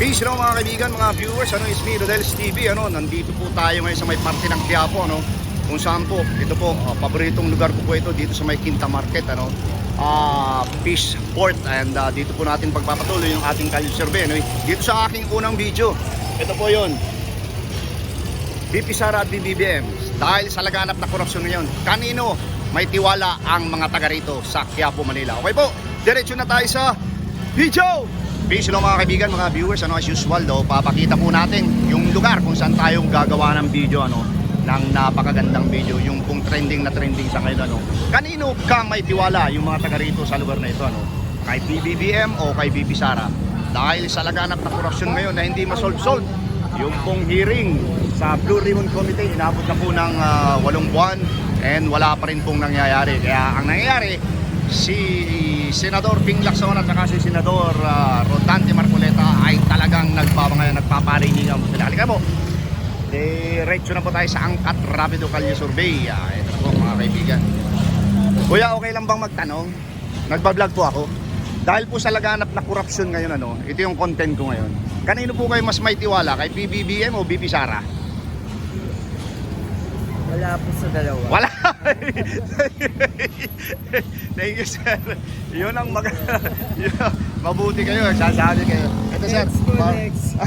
Peace no mga kaibigan, mga viewers, is me, Rodel's TV, nandito po tayo ngayon sa may parte ng Quiapo, kung saan po, ito po, paboritong lugar ko po ito, dito sa may Quinta Market, Fish Port, and dito po natin pagpapatuloy yung ating kalye survey, dito sa aking unang video, ito po yon BP Sara at BBBM, dahil sa laganap na korupsyon ngayon, kanino may tiwala ang mga taga rito sa Quiapo, Manila? Okay po, diretso na tayo sa video! Peace no mga kaibigan, mga viewers, as usual papakita po natin yung lugar kung saan tayong gagawa ng video, ng napakagandang video, yung kung trending na trending sa ngayon, kanino ka may tiwala yung mga taga rito sa lugar na ito, kay BBBM o kay BP Sara? Dahil sa laganap na korupsyon ngayon na hindi masolve-solve, yung pong hearing sa Blue Ribbon Committee, inabot na po ng 8 buwan and wala pa rin pong nangyayari. Kaya ang nangyayari, si Senador Ping Lacson at saka si Senador Rodante Marcoleta ay talagang nagpapariningan sila. Halika po, diretso na po tayo sa Angkat Rapido Kalye Survey. Ito po mga kaibigan. Kuya, okay lang bang magtanong? Nagbablog po ako. Dahil po sa laganap na korupsyon ngayon, ito yung content ko ngayon. Kanino po kayo mas may tiwala? Kay BBBM o BP Sara? Wala po sa dalawa. Wala. Thank you, sir. Yun ang mabuti kayo. Sasabi kayo. Ito, sir. Next.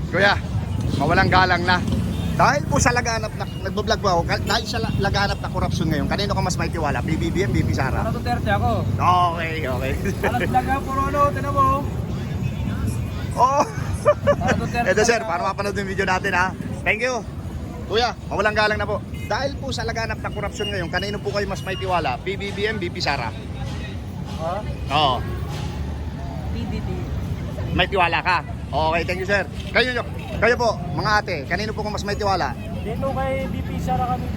Kuya, mawalang galang na. Dahil po sa laganap na, nagbablog po ako, dahil sa laganap na korupsyon ngayon, kanino ka mas may tiwala? BBBM, BP Sara? Para Duterte ako. Okay. Para talaga puro tinan mo. Oh. Para Duterte. Ito, sir, para mapanood yung video natin, ha. Thank you. Kuya, mawalang galang na po. Dahil po sa laganap na korupsyon ngayon, kanino po kayo mas may tiwala? BBBM, BP Sara? Ha? Oo. PDD. May tiwala ka? Okay, thank you, sir. Kayo po, mga ate, kanino po mas may tiwala? Dito kay BP Sara kami.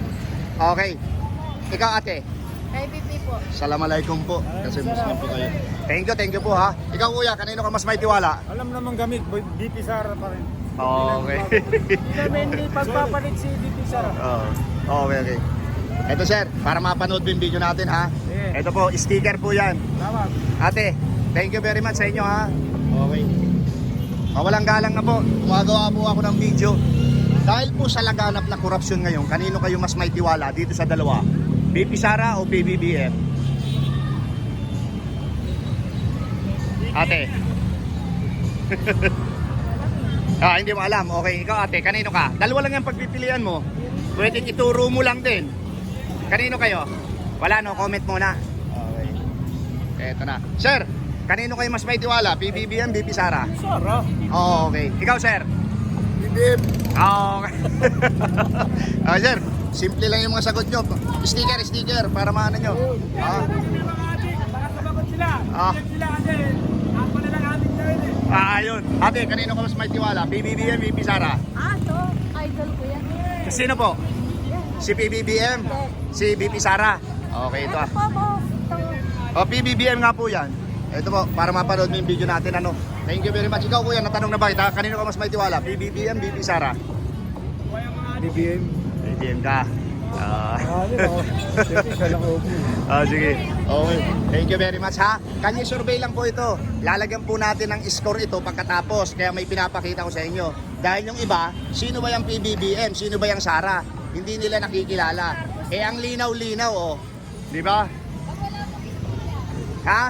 Okay. Ikaw, ate? Kay BP po. Assalamualaikum po. Kasi Muslim po kayo. Thank you po, ha. Ikaw, kuya, kanino ka mas may tiwala? Alam naman gamit, BP Sara pa rin. Okay. Hindi namin pagpapalit si BP Sara. Okay. Ito, sir, para mapanood yung video natin, ha. Yeah. Ito po, sticker po yan. Tama. Ate, thank you very much sa inyo, ha. Okay. Mawalang galang na po, gumagawa po ako ng video. Dahil po sa laganap na korupsyon ngayon, kanino kayo mas may tiwala dito sa dalawa? BP Sara o BBBM? Ate. Hindi mo alam. Okay, ikaw ate, kanino ka? Dalawa lang yung pagpipilian mo. Pwede ituro mo lang din. Kanino kayo? Wala, no? Comment muna. Okay. Eto na. Sir, kanino kayo mas may tiwala? BBBM, BP Sara? Sara. Okay. Ikaw, sir? BBM. Okay. Sir, simple lang yung mga sagot nyo. Sticker, para maano nyo. Nakasabagot sila. Sila kasi. Ako na lang amin na yun Ayun. Ate, kanino ka mas may tiwala? BBBM, BP Sara? Idol ko yan. Sino po? Si BBBM? Si BP Sara? Okay, ito O, BBBM nga po yan. Ito po, para mapanood mo yung video natin, Thank you very much. Ikaw, kuya, natanong na ba kita? Kanino ka mas may tiwala? BBBM, BP Sara? BBM. BBM ka. Sige. Okay. Thank you very much, ha. Kalye survey lang po ito. Lalagyan po natin ng score ito pagkatapos. Kaya may pinapakita ko sa inyo. Dahil yung iba, sino ba yung PBBM? Sino ba yung Sara? Hindi nila nakikilala. Ang linaw-linaw, Di ba? Ha?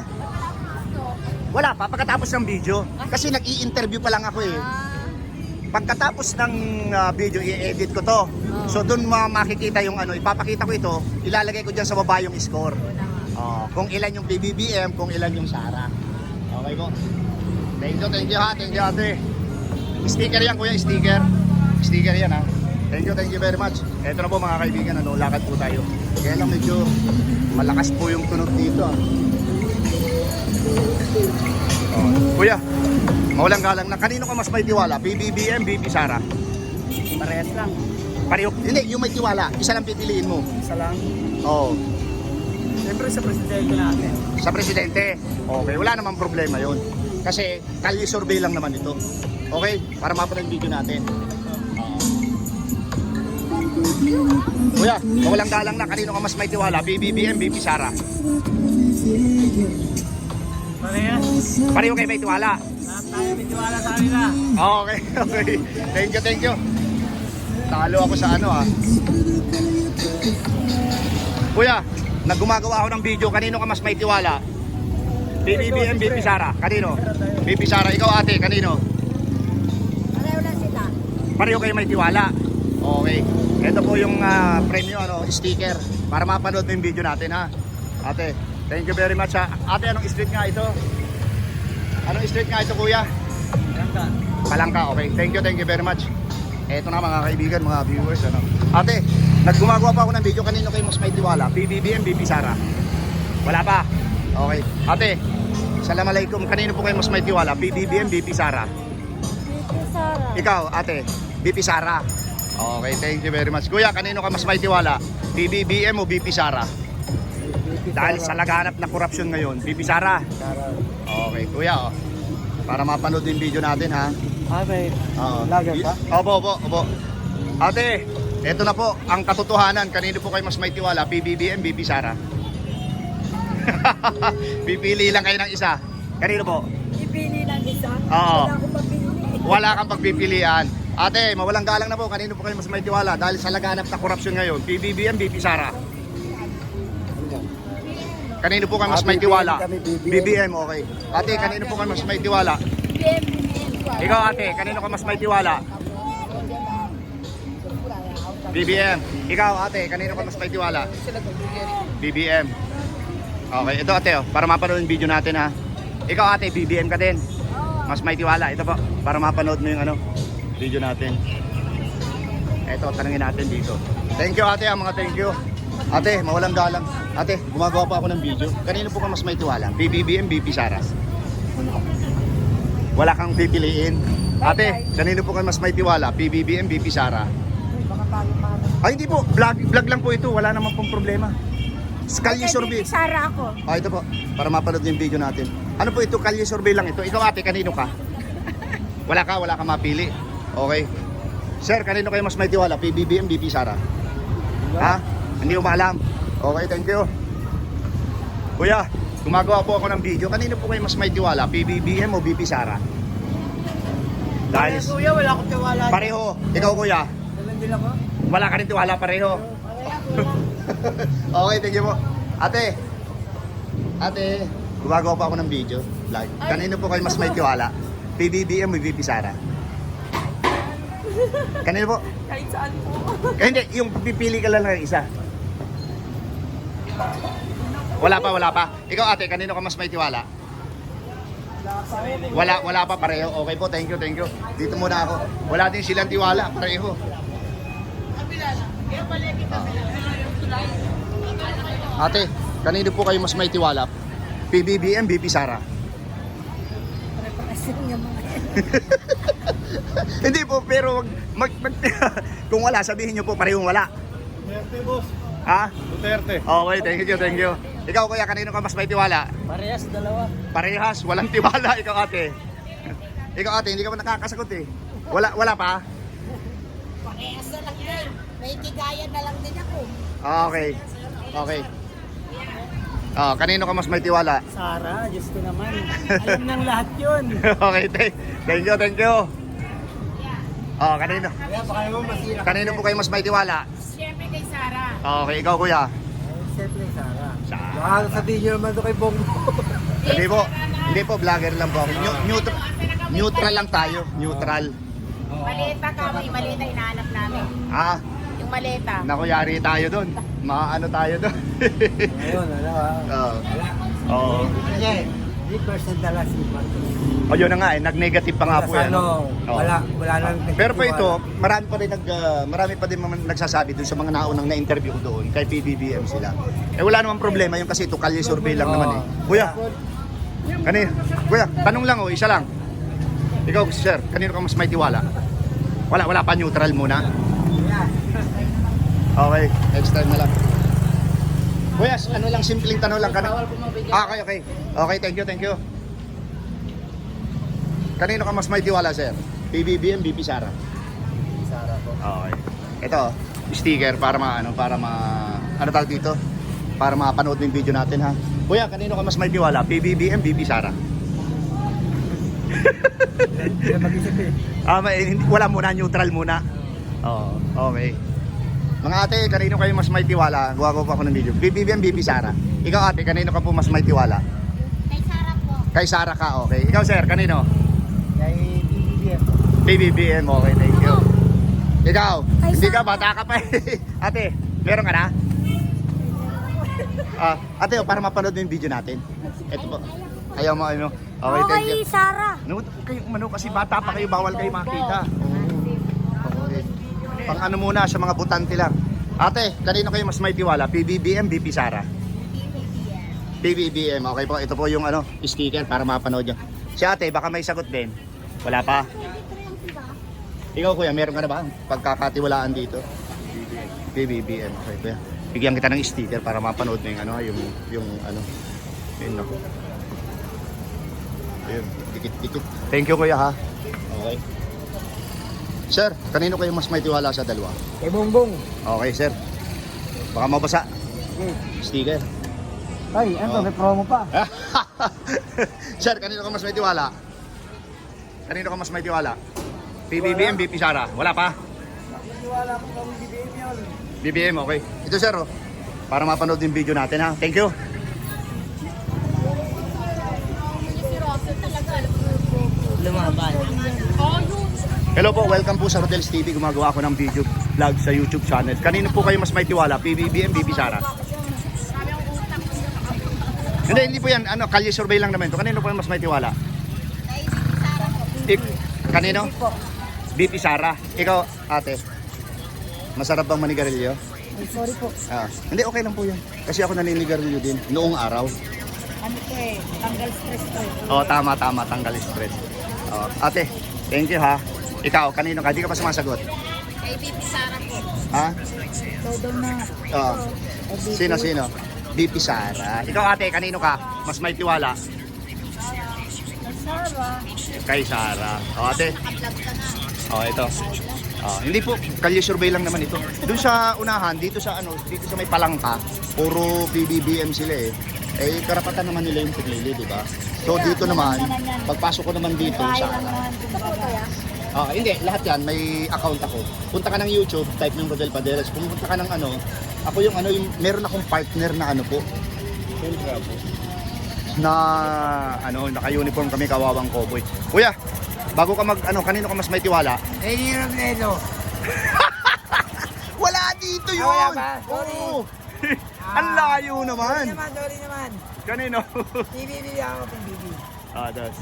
Wala pa, pagkatapos ng video. Kasi nag-i-interview pa lang ako Pagkatapos ng video, i-edit ko to. So doon makikita yung ipapakita ko ito, ilalagay ko dyan sa baba yung score. Kung ilan yung PBBM, kung ilan yung Sara. Okay po. Thank you ha. Thank you ate. Sticker yan kuya, sticker. Sticker yan ha. Thank you very much. Ito na po mga kaibigan, lakad po tayo. Kaya lang medyo malakas po yung tunog dito. Kuya, mawalang galang na. Kanino ka mas may tiwala? BBBM, BP Sara? Parehas lang. Pareho. Hindi, yung may tiwala. Isa lang pipiliin mo. Isa lang. Oo. Siyempre sa presidente natin. Sa presidente. Okay, wala namang problema yun. Kasi kalye survey lang naman ito. Okay, para mapanood yung video natin. Kuya, mawalang galang na. Kanino ka mas may tiwala? BBBM, BP Sara? Parehas. Pareho kayo may tiwala. Lahat tayo may tiwala sa kanila. Okay, okay. Thank you. Talo ako sa ano ah. Kuya, naggumagawa ako ng video. Kanino ka mas may tiwala? BBM, BP Sara. Kanino? BP Sara. Ikaw ate, kanino? Pareho na sila. Pareho kayo may tiwala. Okay. Ito po yung premyo, ano, sticker. Para mapanood mo yung video natin ha. Ate, thank you very much ha. Ate, anong street nga ito? Anong street nga ito kuya? Ganda. Palangka, okay. Thank you very much. Eto na mga kaibigan, mga viewers, ano. Ate, naggumagawa pa ako ng video. Kanino kayo mas may tiwala? BBM, BP Sara? Wala pa? Okay. Ate, Assalamualaikum. Kanino po kayo mas may tiwala? BBM, BP Sara? BP Sara. Ikaw, ate, BP Sara. Okay, thank you very much. Kuya, kanino ka mas may tiwala? BBM o BP Sara? Dahil sa laganap na korupsyon ngayon, BP Sara. Okay, kuya, oh. Para mapanood yung video natin, ha? Okay. Oo. Lager pa? Opo. Ate, eto na po, ang katotohanan. Kanino po kayo mas may tiwala? BBM, BP Sara? Pipili lang kayo ng isa. Kanino po? Ipili ng isa. Oo. Wala akong papili. Wala kang pagpipilian. Ate, mawalang galang na po. Kanino po kayo mas may tiwala? Dahil sa laganap na korupsyon ngayon. BBM, BP Sara? Kanino po kayo mas may tiwala? BBM, okay. Ate, kanino po kayo mas may tiwala? Ikaw ate, kanino ka mas may tiwala? BBM. Ikaw ate, kanino ka mas may tiwala? BBM. Okay, ito ate, oh, para mapanood yung video natin ha. Ikaw ate, BBM ka din. Mas may tiwala. Ito po, para mapanood mo yung ano, video natin. Ito, tanungin natin dito. Thank you ate, mga thank you. Ate, mawalang galang. Ate, gumagawa pa ako ng video. Kanino po ka mas may tiwala? BBM, BP Sara? Wala kang pipiliin. Ate, kanino po ka mas may tiwala? BBM, BP Sara? Ay, hindi po. Vlog lang po ito. Wala naman pong problema. Kalye survey. BP Sara ako. Ah, ito po. Para mapanood yung video natin. Ano po ito? Kalye survey lang ito. Ikaw ate, kanino ka? Wala ka mapili. Okay. Sir, kanino kayo mas may tiwala? BBM, BP Sara? Ha? Hindi ko maalam. Okay, thank you. Kuya, gumagawa po ako ng video. Kanino po kayo mas may tiwala? BBM o BP Sara? Dahil Kuya, wala akong tiwala. pareho. Ikaw kuya, Dalan din ako. wala ka rin tiwala pareho. Okay, thank you po. Ate, gumagawa pa ako ng video. Vlog. Kanino po kayo mas may tiwala? BBM o BP Sara? Kanino po? Kahit saan po. Hindi, yung pipili ka lang ng isa. Wala pa. Ikaw ate, kanino ka mas may tiwala? Wala pa, pareho. Okay po, thank you. Dito muna ako. Wala din silang tiwala, pareho. Ate, kanino po kayo mas may tiwala? PBBM, BP Sara? Hindi po, pero kung wala, sabihin nyo po parehong wala. Duterte, boss. Ha? Duterte. Okay, thank you. Ikaw kuya, kanino ka mas may tiwala? Parehas, dalawa. Parehas, walang tiwala. Ikaw ate. Ikaw ate, hindi ka pa nakakasagot eh. Wala pa? Parehas na lang din. May tigayan na lang din ako. Okay. Oh, kanino ka mas may tiwala? Sara, Diyos ko naman. Alam ng lahat yun. Okay, thank you. Oh, kanino? Kaya baka naman masira. Kanino po kayo mas may tiwala? Siyempre kay Sara. Okay, ikaw kuya. Siyempre, Sara. Sara. Baka sabihin nyo naman ito kay Bongo. Hindi po, vlogger lang po ako. Neutral lang tayo, neutral. Maleta kami, maleta inaanap namin. Ah, Yung maleta. naku, yari tayo doon. Maano tayo doon. Ayun, ano ha? Oo. Kasi, 3% na lang si Marcos. O yun na nga nag-negative pa nga po yan. Ano, Oo. wala lang. Pero po ito, marami pa din nagsasabi doon sa mga naunang na-interview ko doon kay PBBM sila. Eh wala namang problema yung kasi ito kalye survey lang naman eh. Kuya, tanong lang isa lang. Ikaw sir, kanino ka mas may tiwala? Wala pa, neutral muna. Okay, next time na lang. Kuya, ano lang, simpleng tanong lang. Okay, thank you. Kanino ka mas may tiwala, sir? PBBM, BP Sara? Sara po. Okay. Ito, sticker para ano tawag dito? Para mapanood mo yung video natin, ha? Kuya, kanino ka mas may tiwala? PBBM, BP Sara? Hindi mag-isip eh. Wala muna, neutral muna. Oo, okay. Mga ate, kanino kayo mas may tiwala? Gawa ko pa ako ng video. BBM, BP Sara. Ikaw ate, kanino ka po mas may tiwala? Kay Sarah po. Kay Sara ka, okay. Ikaw sir, kanino? Kay PBBM. PBBM, okay, thank you. Ikaw, Kay hindi ka, Sara. bata ka pa eh. Ate, meron ka na? Ate, para mapanood yung video natin. Ito po. Ayaw mo, ano? Okay, thank you. Sarah. No, kayong umano kasi bata pa kayo, bawal kayo makita. Okay. Pang ano muna sa mga butante lang. Ate, kanino kayo mas may tiwala? PBBM, BP Sara? PBBM, okay po. Ito po yung ano, sticker para mapanood nyo. Si ate, baka may sagot din. Wala pa? Ikaw kuya, meron ka na ba pagkakatiwalaan dito? PBBM, okay kuya. Bigyan kita ng sticker para mapanood mo yung ano, yung ano. Ayun ako. Ayun, dikit-dikit. Thank you kuya ha. Okay. Sir, kanino kayo mas may tiwala sa dalawa? Kay Bongbong. Okay sir. Baka mabasa. Sticker. Ay, ano, may promo pa. Sir, kanino ka mas may tiwala? Kanino ka mas may tiwala? PBBM, BP Sara? Wala pa? Wala ko kami BBM yun. BBM, okay. Ito sir, oh, para mapanood yung video natin ha. Thank you. Lumaban. Hello po, welcome po sa Rodel's TV. Gumagawa ako ng video vlog sa YouTube channel. Kanino po kayo mas may tiwala? PBBM, BP Sara? Hindi po yan. Ano, kalye survey lang naman ito. Kanino po mas may tiwala? Kanino? BP Sara. Ikaw, ate. Masarap bang manigarilyo? Sorry po. Hindi, okay lang po yan. Kasi ako naninigarilyo din noong araw. Ano po eh, tanggal stress po eh. Oo, tama. Tanggal stress. Ate, thank you ha. Ikaw, kanino ka? Di ka pa sumasagot. Kay BP Sarah po. Ha? Todo na. Sino? BP Sara. Ikaw ate, kanino ka? Mas may tiwala? Sarah. Kay Sara. O ate. Naka-vlog ka na. Ito. Hindi po, kalye survey lang naman ito. Doon sa unahan, dito sa may palangka, puro PBBM sila eh. Eh, karapatan naman nila yung pumili, di ba? So dito naman, pagpasok ko naman dito, Sara. Hindi, lahat yan, may account ako. Punta ka ng YouTube, type ng Rodel Paderes. Pumunta ka ng ako yung meron akong partner na po. Na naka-uniform kami, kawawang cowboy. Kuya, bago ka kanino ka mas may tiwala? Lady Robredo. Wala dito yun! Wala ba? Sorry. Oo. Ang layo naman. Sorry naman. Kanino? PBB ako, PBB. Das.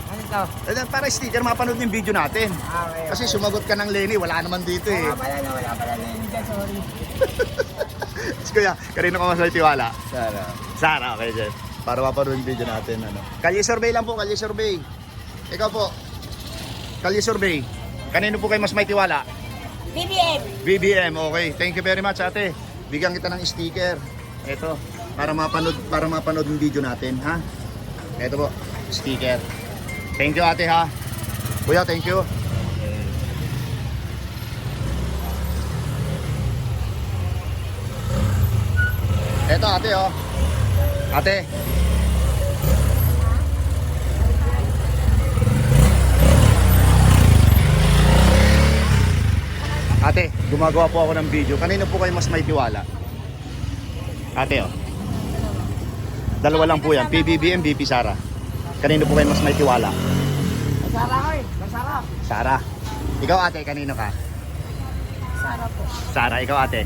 Ano ito? Para sticker, mapanood yung video natin. Okay. Kasi sumagot ka ng Lenny, wala naman dito eh. Wala pala Lenny ka, sorry. Kuya, kanino ka mas may tiwala? Sara. Okay, Jeff. Para mapanood yung video natin. Kalye survey lang po, kalye survey. Ikaw po, kalye survey. Kanino po kayo mas may tiwala? BBM. BBM, okay. Thank you very much, ate. Bigyan kita ng sticker. Ito, para mapanood yung video natin, ha? Ito po, sticker. Thank you, ate, ha? Kuya, thank you. Ito, ate, oh. Ate. Ate, gumagawa po ako ng video. Kanino po kayo mas may tiwala? Ate, oh. Dalawa lang po yan. PBBM, BP Sara. Kanino po kayo mas may tiwala? Sara ko eh. Masarap. Sara. Ikaw ate, kanino ka? Sarah po. Sara. Ikaw ate?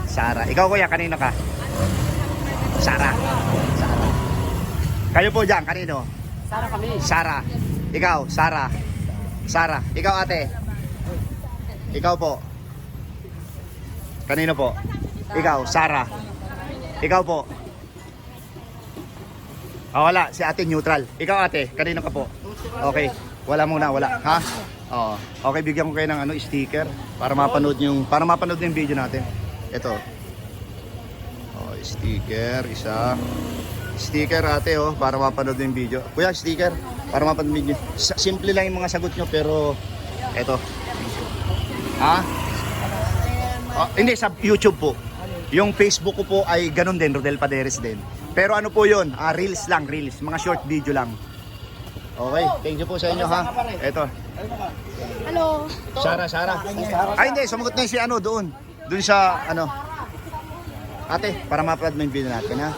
Sara. Ikaw kuya, kanino ka? Sara. Sara. Kayo po dyan, kanino? Sara kami. Sara. Ikaw, Sara. Sara. Ikaw ate? Ikaw po? Kanino po? Ikaw, Sara. Ikaw po? Wala, si ate neutral. Ikaw ate, kanino ka po? Okay, wala muna, wala. Ha? Oo. Okay, bigyan ko kayo ng sticker para mapanood yung video natin. Ito. Sticker, isa. Sticker ate para mapanood yung video. Kuya, sticker para mapanood yung video. Simple lang yung mga sagot nyo pero ito. Ha? Hindi, sa YouTube po. Yung Facebook ko po ay ganun din, Rodel Paderes din. Pero ano po yun? Reels lang, reels. Mga short video lang. Okay, thank you po sa inyo ha. Ito. Hello. Sarah. Ay hindi, sumagot na yung si ano doon. Doon sa ano. Ate, para ma-upload mo yung video natin ha.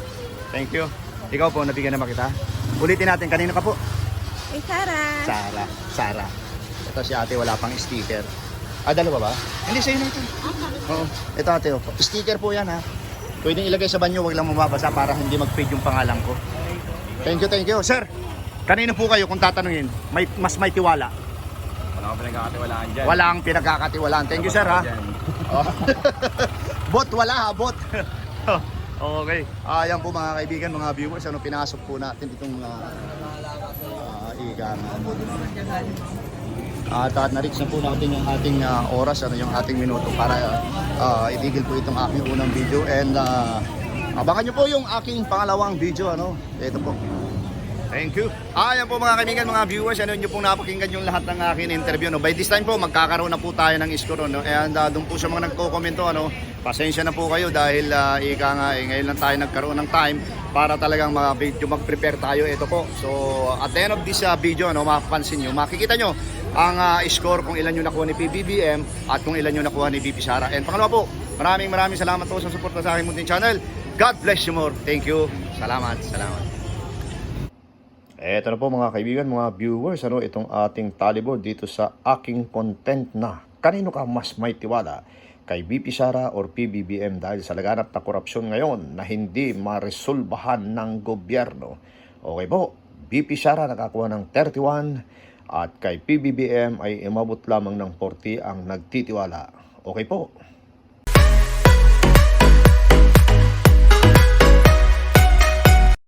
Thank you. Ikaw po, nabigyan na ba kita? Ulitin natin, kanino ka po? Sarah. Ito si ate, wala pang sticker. Dalawa ba? Hindi, sa'yo na ito. Oo. Ito ate, oh. Sticker po yan ha. Pwedeng ilagay sa banyo, wag lang mababasa para hindi mag-fade yung pangalan ko. Thank you. Sir, kanino po kayo kung tatanungin? Mas may tiwala? Wala akong pinagkakatiwalaan dyan. Walang pinagkakatiwalaan. Thank you, sir ha. Oh. Bot, wala ha, bot. Okay. Ayan po mga kaibigan, mga viewers, ano pinasok po natin itong at na-reach na po natin yung ating oras, ano yung ating minuto para itigil po itong aking unang video and abangan nyo po yung aking pangalawang video, ano. Ito po. Thank you. Ayan po mga kaibigan, mga viewers, ano nyo pong napakinggan yung lahat ng aking interview, no. By this time po, magkakaroon na po tayo ng score, no. And doon po sa mga nagko-commento, ano, pasensya na po kayo dahil ngayon lang tayo nagkaroon ng time para talagang mag-prepare tayo. Ito po. So, at the end of this video, no, mapapansin nyo, makikita nyo ang score kung ilan yung nakuha ni PBBM at kung ilan yung nakuha ni BP Sara. And pangalawa po, maraming salamat po sa suporta sa aking munting channel. God bless you more. Thank you. Salamat. Eto na po mga kaibigan, mga viewers, ano, itong ating tallyboard dito sa aking content na kanino ka mas may tiwala, kay BP Sara or PBBM dahil sa laganap na korupsyon ngayon na hindi maresolbahan ng gobyerno. Okay po, BP Sara nakakuha ng 31 at kay PBBM ay umabot lamang ng 40 ang nagtitiwala. Okay po.